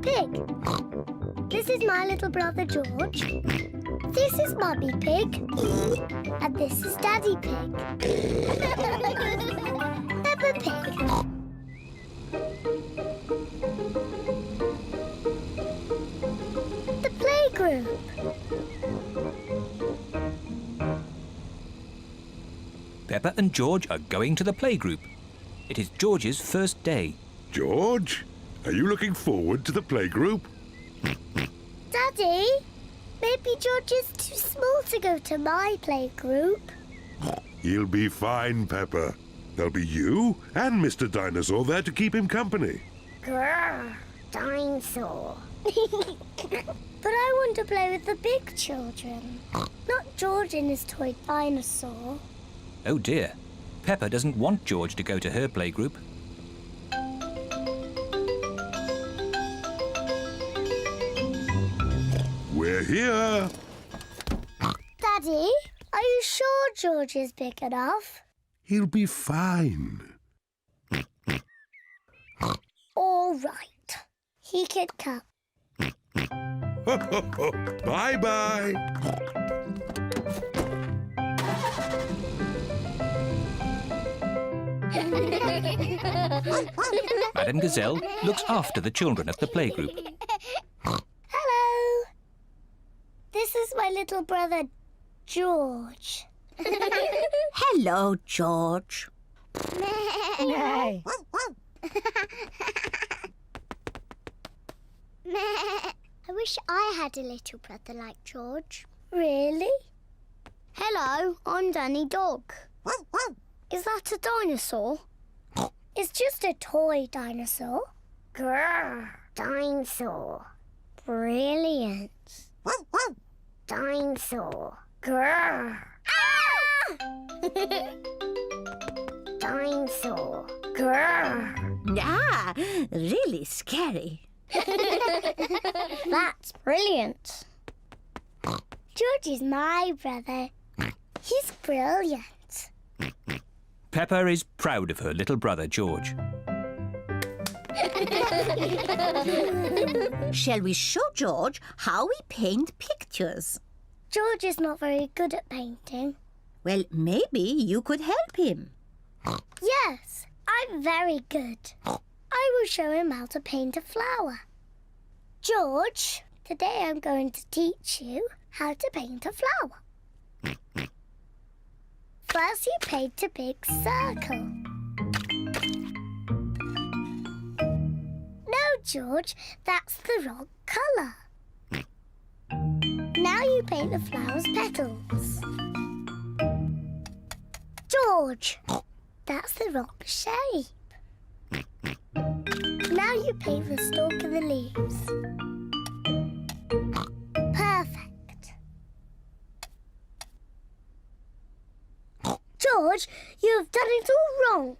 Pig. This is my little brother George. This is Mummy Pig. And this is Daddy Pig. Peppa Pig. The playgroup. Peppa and George are going to the playgroup. It is George's first day. George, are you looking forward to the playgroup? Daddy, maybe George is too small to go to my playgroup. He'll be fine, Peppa. There'll be you and Mr. Dinosaur there to keep him company. Grrr, dinosaur. But I want to play with the big children, not George and his toy dinosaur. Oh dear, Peppa doesn't want George to go to her playgroup. We're here. Daddy, are you sure George is big enough? He'll be fine. All right. He can come. Bye-bye. Madame Gazelle looks after the children at the playgroup. Hello. This is my little brother, George. Hello, George. I wish I had a little brother like George. Really? Hello, I'm Danny Dog. Is that a dinosaur? It's just a toy dinosaur. Grrr, dinosaur. Brilliant. Dinosaur. Grrr. Ah! Dinosaur. Grrr. Ah, really scary. That's brilliant. George is my brother. He's brilliant. Peppa is proud of her little brother George. Shall we show George how we paint pictures? George is not very good at painting. Well, maybe you could help him. Yes, I'm very good. I will show him how to paint a flower. George, today I'm going to teach you how to paint a flower. First, you paint a big circle. No, George, that's the wrong colour. Now you paint the flower's petals. George, that's the wrong shape. Now you paint the stalk and the leaves. Perfect. George, you have done it all wrong.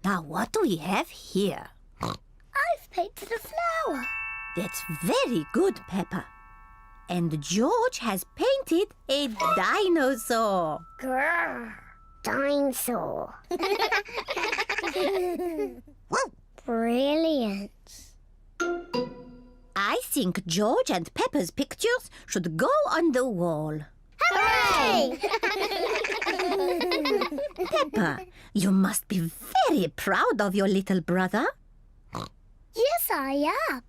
Now, what do we have here? I've painted a flower. That's very good, Peppa. And George has painted a dinosaur. Grrr, dinosaur. Brilliant. I think George and Peppa's pictures should go on the wall. Hooray! Peppa, you must be very proud of your little brother. Yes, I am.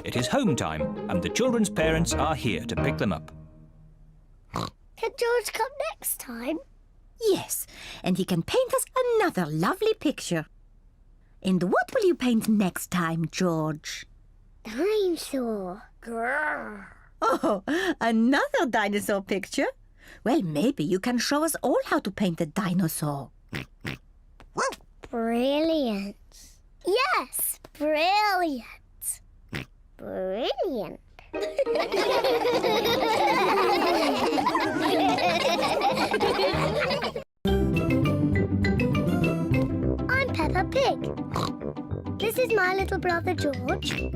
It is home time and the children's parents are here to pick them up. Can George come next time? Yes, and he can paint us another lovely picture. And what will you paint next time, George? Dinosaur. Grrr. Oh, another dinosaur picture? Well, maybe you can show us all how to paint a dinosaur. Brilliant. Yes, brilliant. Brilliant. I'm Peppa Pig. This is my little brother George.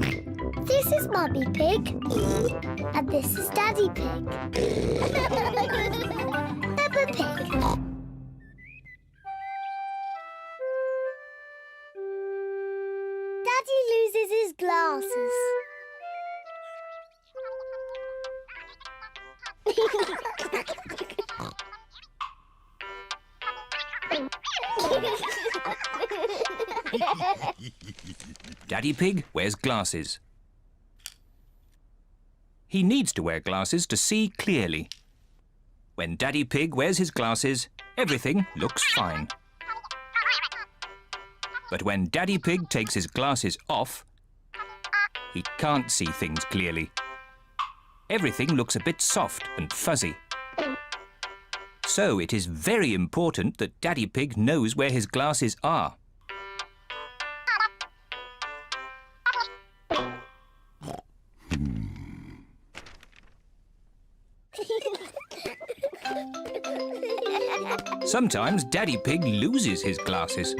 This is Mummy Pig. And this is Daddy Pig. Peppa Pig. Daddy Pig wears glasses. He needs to wear glasses to see clearly. When Daddy Pig wears his glasses, everything looks fine. But when Daddy Pig takes his glasses off, he can't see things clearly. Everything looks a bit soft and fuzzy. So it is very important that Daddy Pig knows where his glasses are. Sometimes Daddy Pig loses his glasses.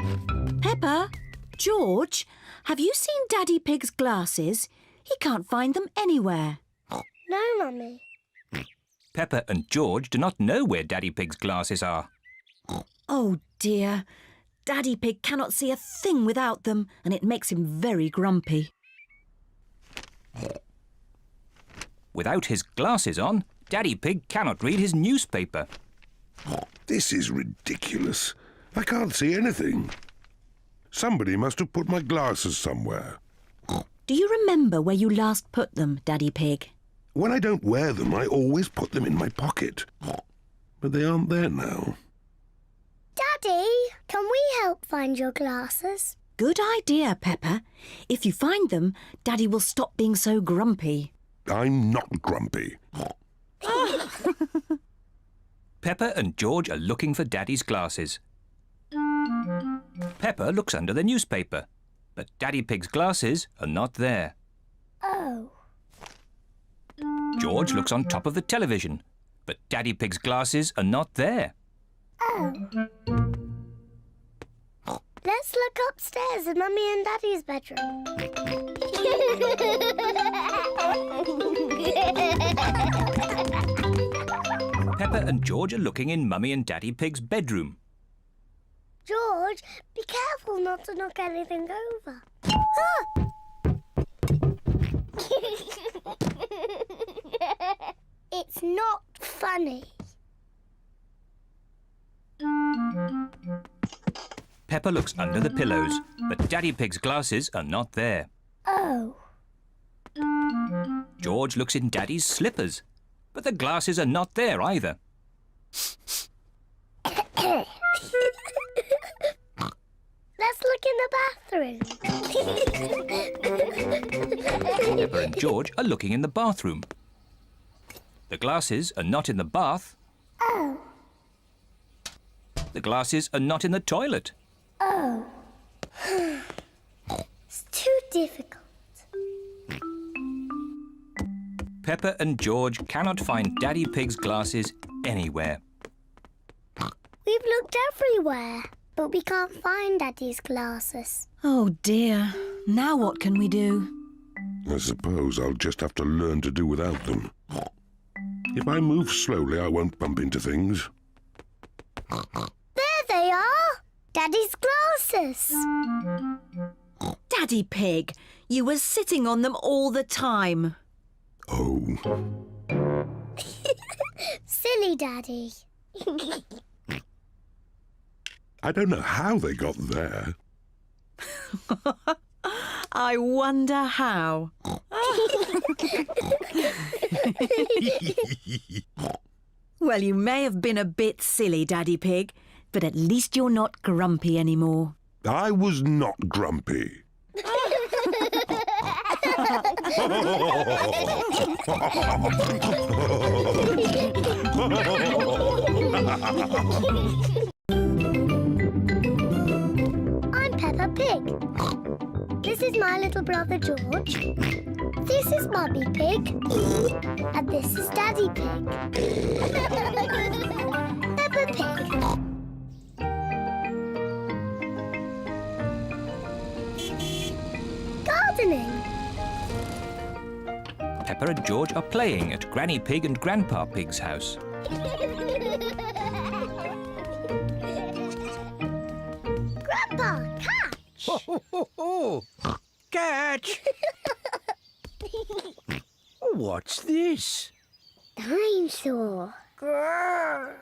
Peppa, George, have you seen Daddy Pig's glasses? He can't find them anywhere. No, Mummy. Peppa and George do not know where Daddy Pig's glasses are. Oh dear. Daddy Pig cannot see a thing without them, and it makes him very grumpy. Without his glasses on, Daddy Pig cannot read his newspaper. This is ridiculous. I can't see anything. Somebody must have put my glasses somewhere. Do you remember where you last put them, Daddy Pig? When I don't wear them, I always put them in my pocket. But they aren't there now. Daddy, can we help find your glasses? Good idea, Peppa. If you find them, Daddy will stop being so grumpy. I'm not grumpy. Peppa and George are looking for Daddy's glasses. Peppa looks under the newspaper, but Daddy Pig's glasses are not there. Oh. George looks on top of the television, but Daddy Pig's glasses are not there. Oh. Let's look upstairs in Mummy and Daddy's bedroom. Peppa and George are looking in Mummy and Daddy Pig's bedroom. George, be careful not to knock anything over. Ah! It's not funny. Peppa looks under the pillows, but Daddy Pig's glasses are not there. Oh. George looks in Daddy's slippers, but the glasses are not there either. Let's look in the bathroom. Peppa and George are looking in the bathroom. The glasses are not in the bath. Oh. The glasses are not in the toilet. Oh. It's too difficult. Peppa and George cannot find Daddy Pig's glasses anywhere. We've looked everywhere, but we can't find Daddy's glasses. Oh dear. Now what can we do? I suppose I'll just have to learn to do without them. If I move slowly, I won't bump into things. There they are! Daddy's glasses! Daddy Pig, you were sitting on them all the time. Oh. Silly Daddy. I don't know how they got there. I wonder how. Well, you may have been a bit silly, Daddy Pig, but at least you're not grumpy anymore. I was not grumpy. I'm Peppa Pig. This is my little brother George. This is Mummy Pig. And this is Daddy Pig. Peppa Pig. Gardening. Peppa and George are playing at Granny Pig and Grandpa Pig's house. Grandpa, catch! Catch! What's this? Dinosaur. Grrr.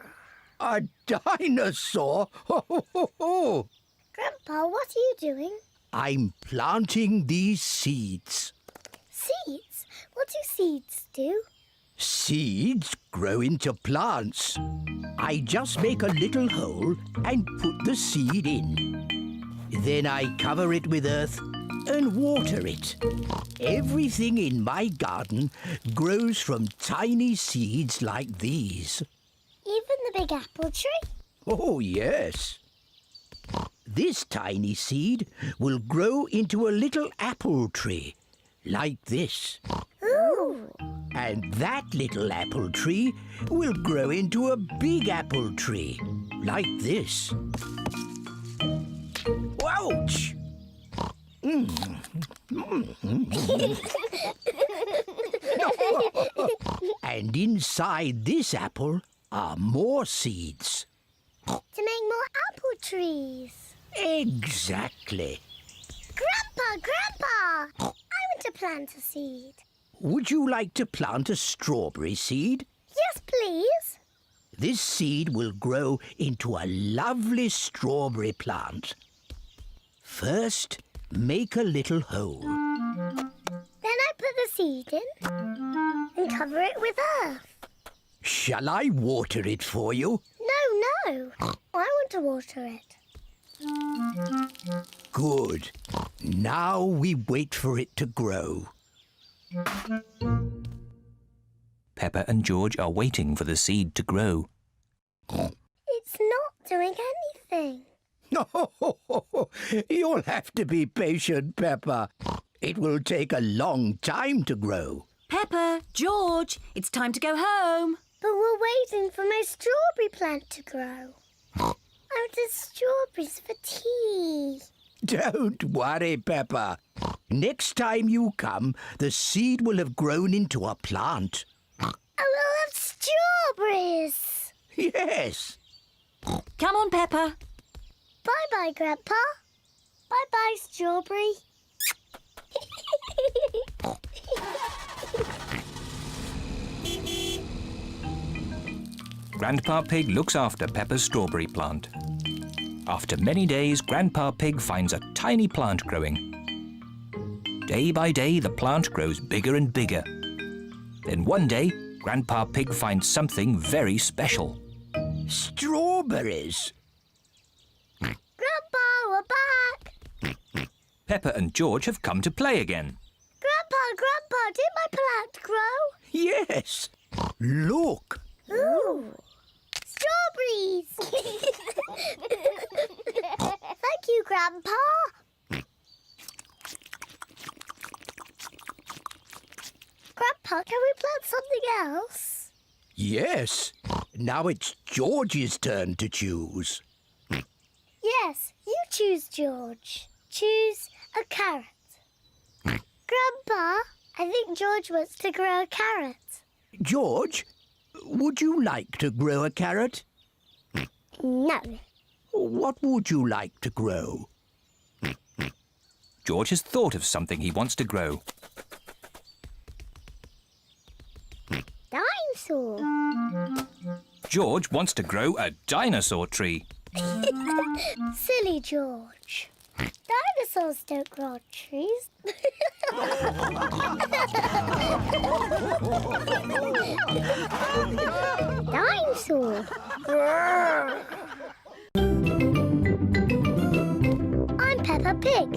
A dinosaur? Ho, ho, ho, ho. Grandpa, what are you doing? I'm planting these seeds. Seeds? What do seeds do? Seeds grow into plants. I just make a little hole and put the seed in. Then I cover it with earth and water it. Everything in my garden grows from tiny seeds like these. Even the big apple tree? Oh, yes. This tiny seed will grow into a little apple tree, like this. Ooh! And that little apple tree will grow into a big apple tree, like this. Ouch! And inside this apple are more seeds. To make more apple trees. Exactly. Grandpa! I want to plant a seed. Would you like to plant a strawberry seed? Yes, please. This seed will grow into a lovely strawberry plant. First, make a little hole. Then I put the seed in and cover it with earth. Shall I water it for you? No. I want to water it. Good. Now we wait for it to grow. Peppa and George are waiting for the seed to grow. It's not doing anything. You'll have to be patient, Peppa. It will take a long time to grow. Peppa, George, it's time to go home. But we're waiting for my strawberry plant to grow. I wanted strawberries for tea. Don't worry, Peppa. Next time you come, the seed will have grown into a plant. I will have strawberries. Yes. Come on, Peppa. Bye-bye, Grandpa. Bye-bye, strawberry. Grandpa Pig looks after Peppa's strawberry plant. After many days, Grandpa Pig finds a tiny plant growing. Day by day, the plant grows bigger and bigger. Then one day, Grandpa Pig finds something very special. Strawberries. Grandpa, we're back. Peppa and George have come to play again. Grandpa, did my plant grow? Yes. Look. Ooh, strawberries. Thank you, Grandpa. Grandpa, can we plant something else? Yes. Now it's George's turn to choose. Yes, you choose, George. Choose a carrot. Grandpa, I think George wants to grow a carrot. George, would you like to grow a carrot? No. What would you like to grow? George has thought of something he wants to grow. Dinosaur. George wants to grow a dinosaur tree. Silly George. Dinosaurs don't grow on trees. Dinosaur. I'm Peppa Pig.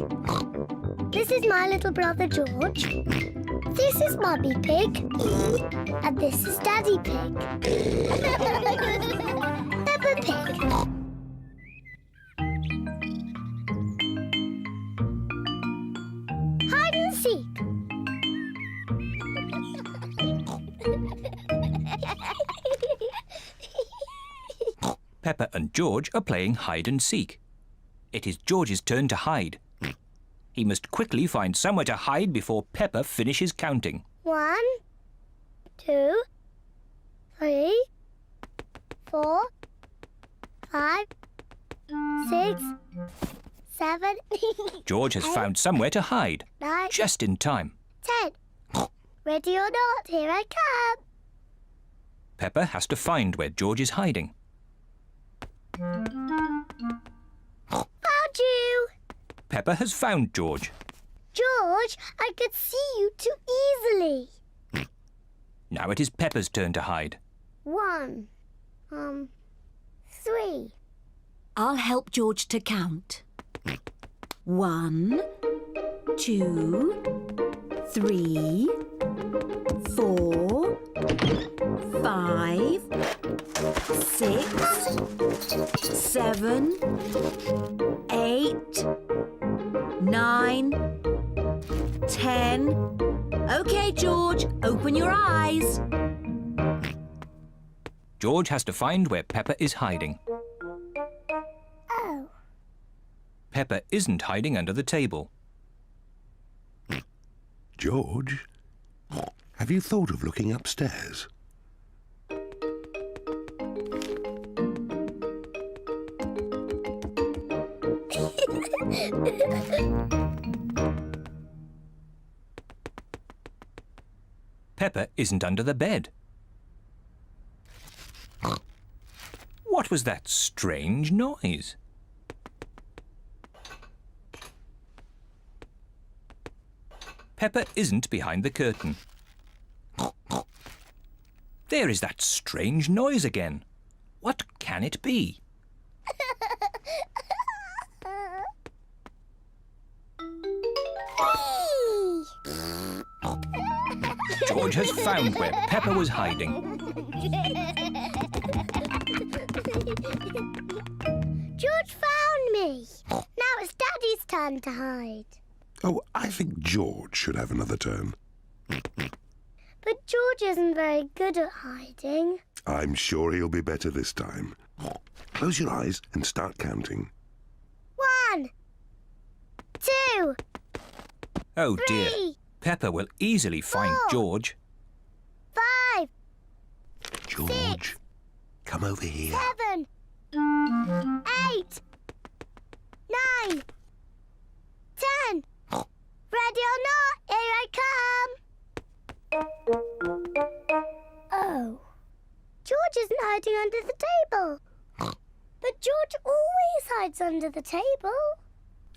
This is my little brother George. This is Mummy Pig. And this is Daddy Pig. Peppa Pig. Hide and seek. Peppa and George are playing hide and seek. It is George's turn to hide. He must quickly find somewhere to hide before Peppa finishes counting. 1, 2, 3, 4, 5, 6, 7, George has found somewhere to hide, 9, just in time. 10. Ready or not, here I come. Peppa has to find where George is hiding. Found you! Peppa has found George. George, I could see you too easily. Now it is Peppa's turn to hide. 1, 3. I'll help George to count. 1, 2, 3, 4, 5, 6, 7, 8, 9, 10. OK, George, open your eyes. George has to find where Peppa is hiding. Oh. Peppa isn't hiding under the table. George, have you thought of looking upstairs? Peppa isn't under the bed. What was that strange noise? Peppa isn't behind the curtain. There is that strange noise again. What can it be? George has found where Peppa was hiding. George found me. Now it's Daddy's turn to hide. Oh, I think George should have another turn. But George isn't very good at hiding. I'm sure he'll be better this time. Close your eyes and start counting. 1, 2, Oh dear, 3, Peppa will easily find 4. George. 5, George, come over here. 7, 8, 9, 10. Ready or not, here I come. Oh. George isn't hiding under the table. But George always hides under the table.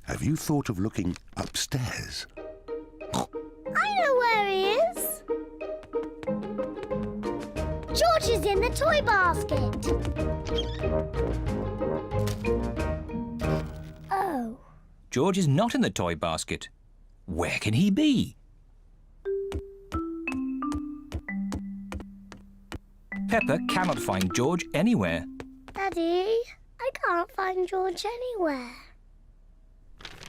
Have you thought of looking upstairs? I know where he is. George is in the toy basket. Oh. George is not in the toy basket. Where can he be? Peppa cannot find George anywhere. Daddy, I can't find George anywhere.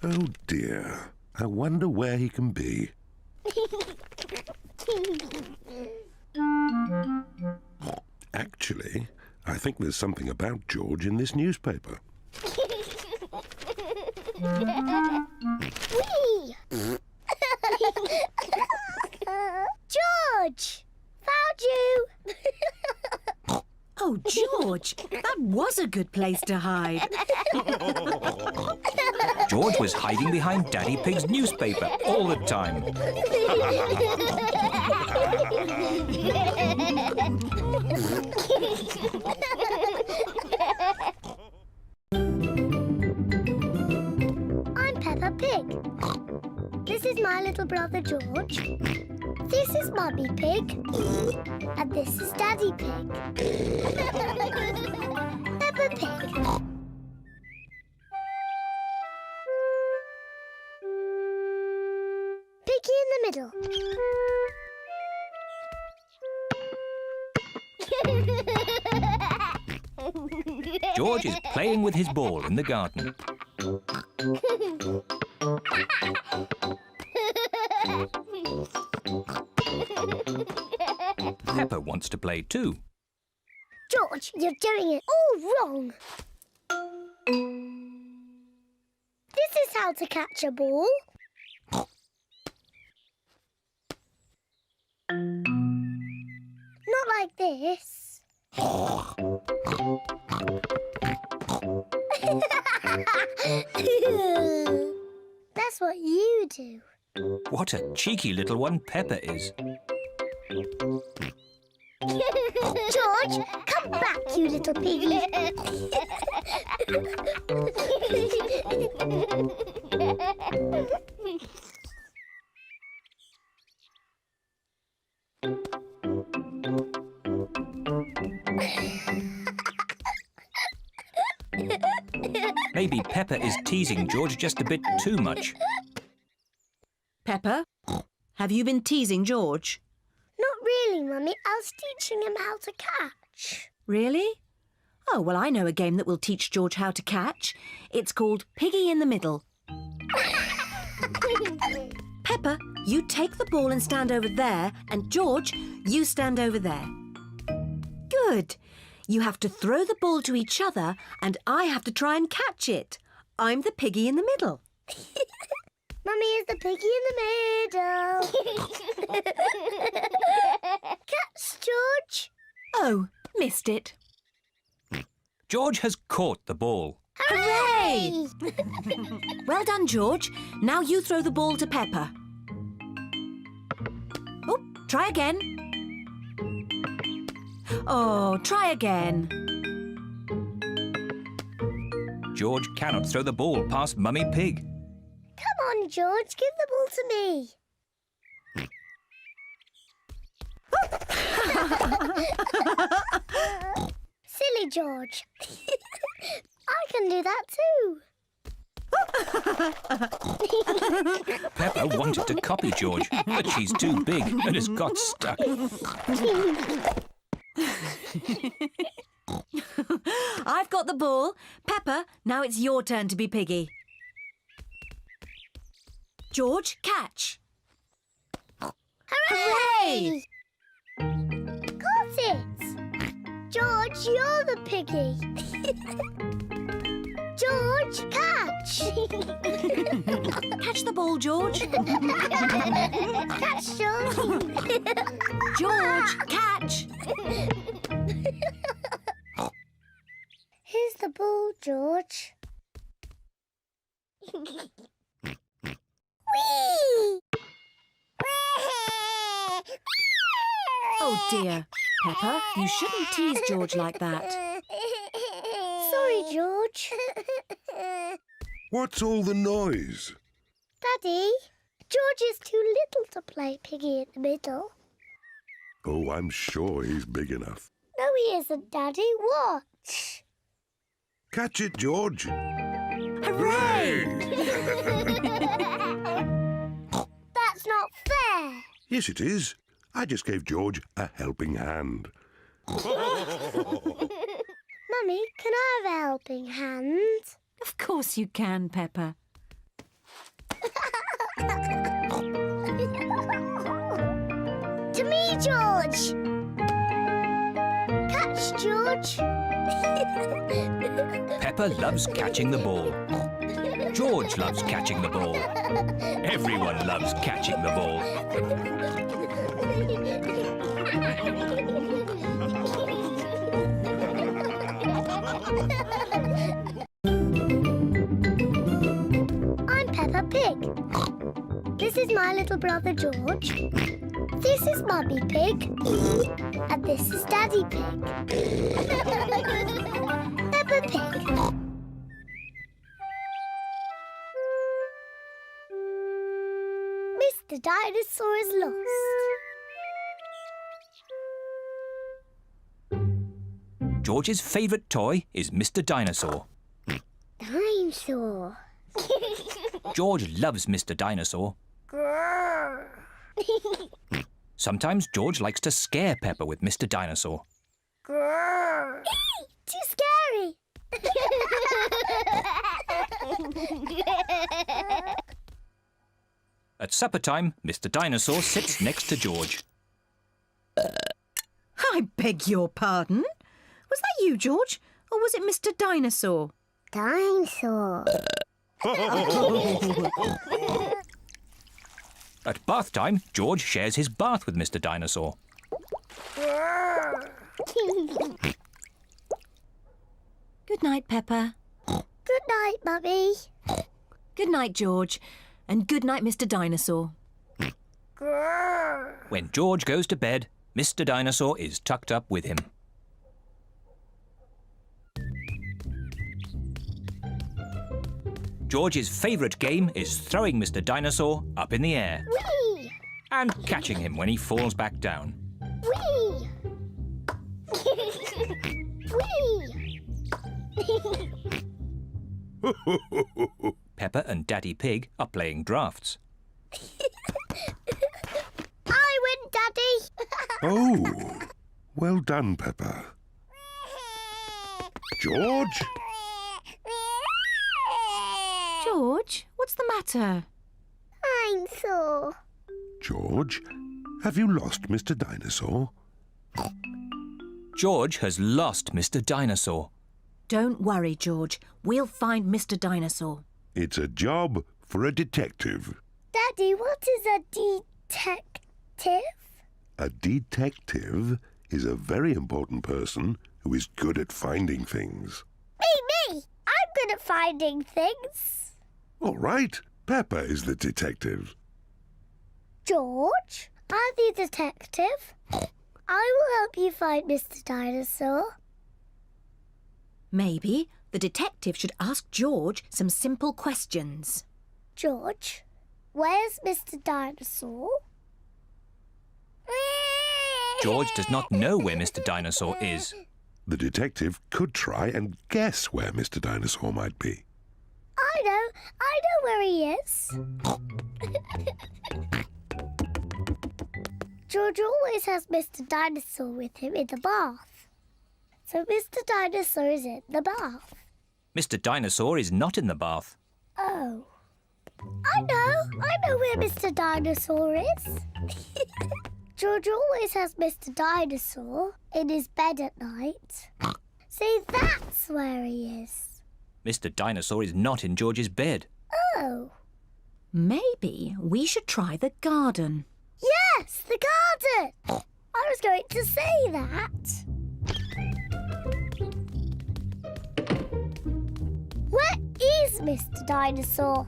Oh dear, I wonder where he can be. Actually, I think there's something about George in this newspaper. Whee! George! Found you! Oh, George, that was a good place to hide. George was hiding behind Daddy Pig's newspaper all the time. I'm Peppa Pig. This is my little brother George. This is Mummy Pig. And this is Daddy Pig. Peppa Pig. Piggy in the middle. George is playing with his ball in the garden. Peppa wants to play too. George, you're doing it all wrong. This is how to catch a ball. Not like this. That's what you do. What a cheeky little one Peppa is. George, come back, you little piggy. Maybe Peppa is teasing George just a bit too much. Peppa, have you been teasing George? Not really, Mummy. I was teaching him how to catch. Really? Oh, well, I know a game that will teach George how to catch. It's called Piggy in the Middle. Peppa, you take the ball and stand over there, and George, you stand over there. Good. You have to throw the ball to each other, and I have to try and catch it. I'm the piggy in the middle. Mummy is the piggy in the middle. Catch, George. Oh, missed it. George has caught the ball. Hooray! Well done, George. Now you throw the ball to Peppa. Oh, try again. Oh, try again. George cannot throw the ball past Mummy Pig. Come on, George. Give the ball to me. Silly George. I can do that too. Peppa wanted to copy George, but she's too big and has got stuck. I've got the ball. Peppa, now it's your turn to be piggy. George, catch. Hooray! Got it! George, you're the piggy. George, catch! Catch the ball, George. Catch, George! George, catch. Here's the ball, George. Whee! Oh dear. Peppa, you shouldn't tease George like that. Sorry, George. What's all the noise? Daddy, George is too little to play piggy in the middle. Oh, I'm sure he's big enough. No, he isn't, Daddy. Watch. Catch it, George. Hooray! That's not fair. Yes, it is. I just gave George a helping hand. Mummy, can I have a helping hand? Of course you can, Peppa. To me, George. Catch, George. Peppa loves catching the ball. George loves catching the ball. Everyone loves catching the ball. I'm Peppa Pig. This is my little brother George. This is Mummy Pig. And this is Daddy Pig. Peppa Pig. Mr. Dinosaur is lost. George's favourite toy is Mr. Dinosaur. Dinosaur. George loves Mr. Dinosaur. Grrr. Sometimes George likes to scare Peppa with Mr. Dinosaur. Grrr. Too scary. At supper time, Mr. Dinosaur sits next to George. I beg your pardon? Was that you, George? Or was it Mr. Dinosaur? Dinosaur. At bath time, George shares his bath with Mr. Dinosaur. Good night, Peppa. Good night, Mummy. Good night, George. And good night, Mr. Dinosaur. Grrr. When George goes to bed, Mr. Dinosaur is tucked up with him. George's favourite game is throwing Mr. Dinosaur up in the air Whee! and catching him when he falls back down. Whee! Whee! Peppa and Daddy Pig are playing drafts. I win, Daddy! Oh, well done, Peppa. George? George, what's the matter? I'm sore. George, have you lost Mr. Dinosaur? George has lost Mr. Dinosaur. Don't worry, George. We'll find Mr. Dinosaur. It's a job for a detective. Daddy, what is a detective? A detective is a very important person who is good at finding things. Me! I'm good at finding things. All right, Peppa is the detective. George, I'm the detective. I will help you find Mr. Dinosaur. Maybe the detective should ask George some simple questions. George, where's Mr. Dinosaur? George does not know where Mr. Dinosaur is. The detective could try and guess where Mr. Dinosaur might be. I know where he is. George always has Mr. Dinosaur with him in the bath. So Mr. Dinosaur is in the bath. Mr. Dinosaur is not in the bath. Oh. I know where Mr. Dinosaur is. George always has Mr. Dinosaur in his bed at night. See, that's where he is. Mr. Dinosaur is not in George's bed. Oh. Maybe we should try the garden. Yes, the garden. I was going to say that. Where is Mr. Dinosaur?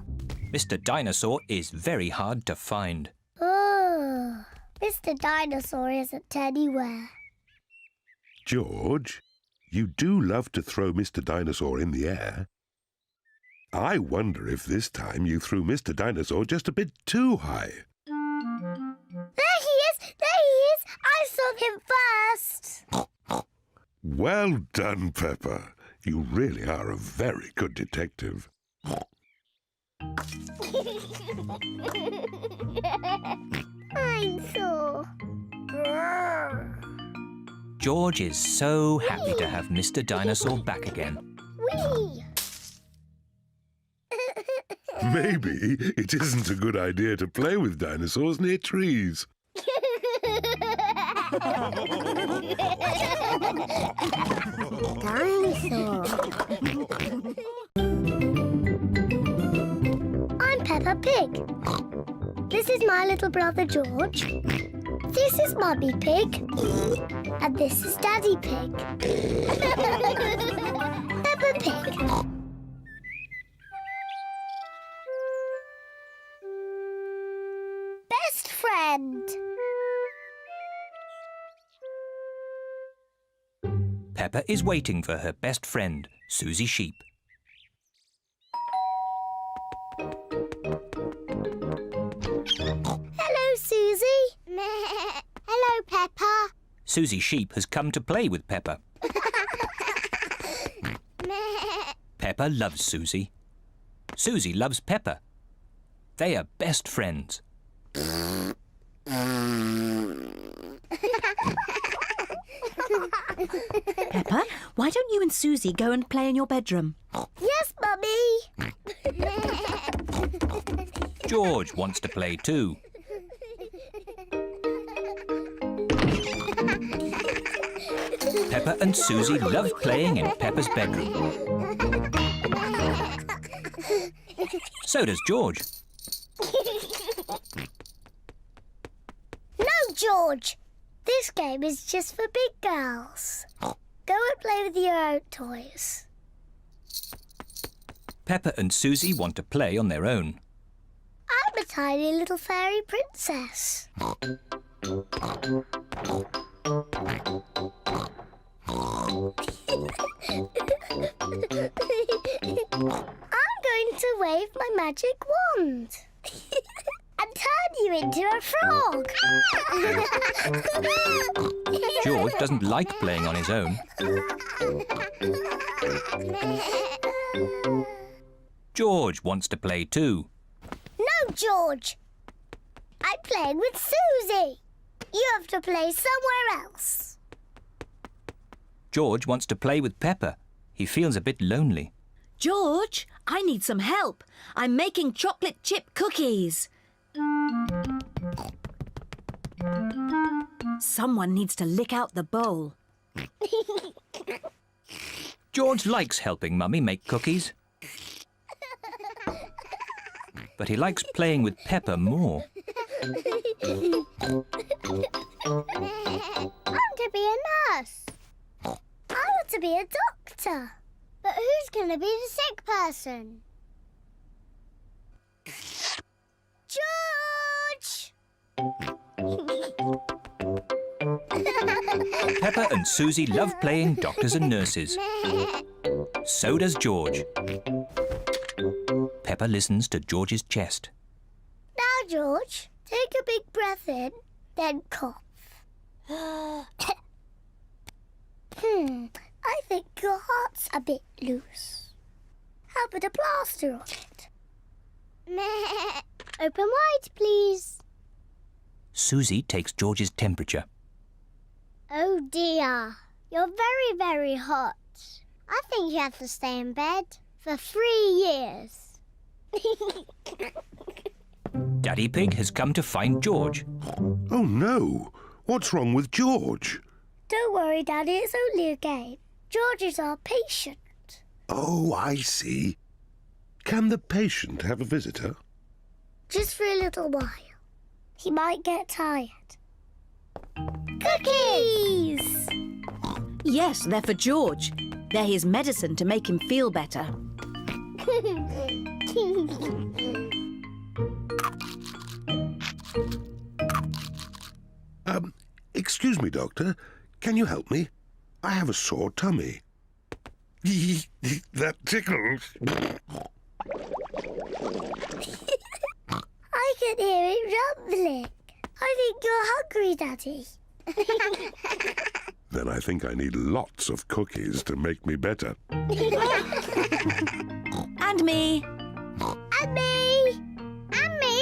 Mr. Dinosaur is very hard to find. Oh, Mr. Dinosaur isn't anywhere. George, you do love to throw Mr. Dinosaur in the air. I wonder if this time you threw Mr. Dinosaur just a bit too high. There he is! There he is! I saw him first! Well done, Peppa. You really are a very good detective. I'm sore. George is so happy to have Mr. Dinosaur back again. Whee! Maybe it isn't a good idea to play with dinosaurs near trees. Dinosaur. I'm Peppa Pig. This is my little brother George. This is Mummy Pig. And this is Daddy Pig. Peppa Pig. Best friend. Peppa is waiting for her best friend, Susie Sheep. Hello, Susie. Hello, Peppa. Susie Sheep has come to play with Peppa. Peppa loves Susie. Susie loves Peppa. They are best friends. Peppa, why don't you and Susie go and play in your bedroom? Yes, Mummy. George wants to play too. Peppa and Susie love playing in Peppa's bedroom. So does George. No, George. This game is just for big girls. Go and play with your own toys. Peppa and Susie want to play on their own. I'm a tiny little fairy princess. I'm going to wave with my magic wand and turn you into a frog. George doesn't like playing on his own. George wants to play too. No, George. I'm playing with Susie. You have to play somewhere else. George wants to play with Peppa. He feels a bit lonely. George, I need some help. I'm making chocolate chip cookies. Someone needs to lick out the bowl. George likes helping Mummy make cookies. But he likes playing with Peppa more. I want to be a nurse. I want to be a doctor. But who's going to be the sick person? George! Peppa and Susie love playing doctors and nurses. So does George. Peppa listens to George's chest. Now, George, take a big breath in, then cough. I think your heart's a bit loose. How about a plaster on it? Open wide, please. Susie takes George's temperature. Oh dear, you're very, very hot. I think you have to stay in bed for 3 years. Daddy Pig has come to find George. Oh, no. What's wrong with George? Don't worry, Daddy, it's only a game. George is our patient. Oh, I see. Can the patient have a visitor? Just for a little while. He might get tired. Cookies! Yes, they're for George. They're his medicine to make him feel better. Excuse me, Doctor. Can you help me? I have a sore tummy. That tickles. I can hear it rumbling. I think you're hungry, Daddy. Then I think I need lots of cookies to make me better. And me. And me! And me!